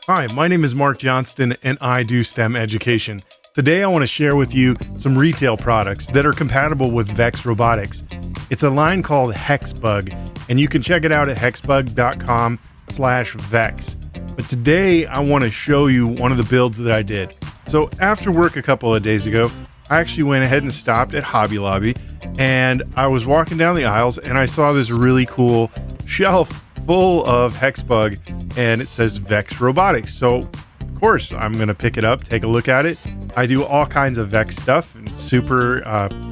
Hi, my name is Mark Johnston and I do STEM education. Today I want to share with you some retail products that are compatible with VEX Robotics. It's a line called HEXBUG, and you can check it out at hexbug.com/vex. But today I want to show you one of the builds that I did. So after work a couple of days ago, I actually went ahead and stopped at Hobby Lobby, and I was walking down the aisles and I saw this really cool shelf full of HEXBUG, and it says VEX Robotics. So of course I'm going to pick it up, take a look at it. I do all kinds of VEX stuff and super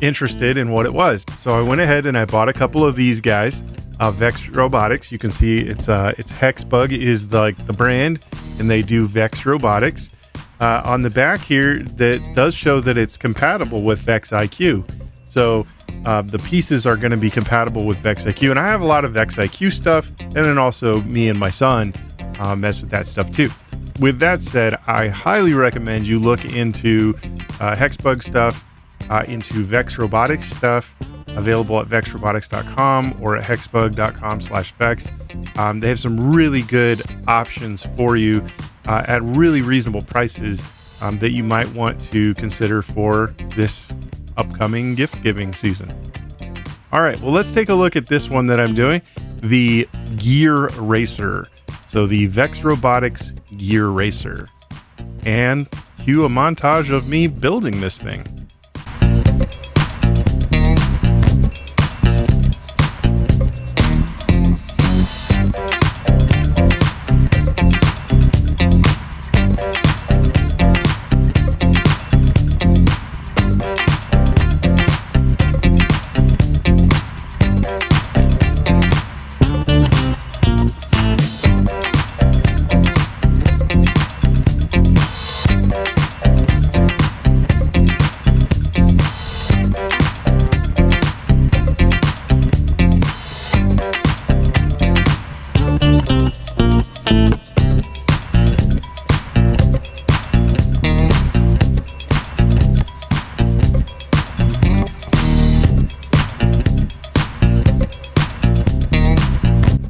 interested in what it was. So I went ahead and I bought a couple of these guys, VEX Robotics. You can see it's HEXBUG is the brand, and they do VEX Robotics. On the back here, that does show that it's compatible with VEX IQ. So the pieces are going to be compatible with VEX IQ, and I have a lot of VEX IQ stuff, and then also me and my son mess with that stuff too. With that said, I highly recommend you look into HEXBUG stuff, into VEX Robotics stuff, available at vexrobotics.com or at hexbug.com/vex. They have some really good options for you at really reasonable prices that you might want to consider for this upcoming gift giving season. All right, well, let's take a look at this one that I'm doing, the Gear Racer. So the VEX Robotics Gear Racer, and cue a montage of me building this thing.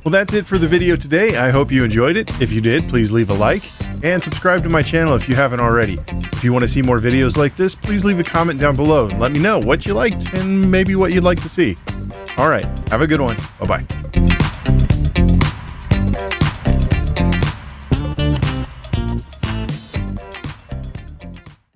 Well, that's it for the video today. I hope you enjoyed it. If you did, please leave a like and subscribe to my channel if you haven't already. If you want to see more videos like this, please leave a comment down below and let me know what you liked and maybe what you'd like to see. All right, have a good one. Bye-bye.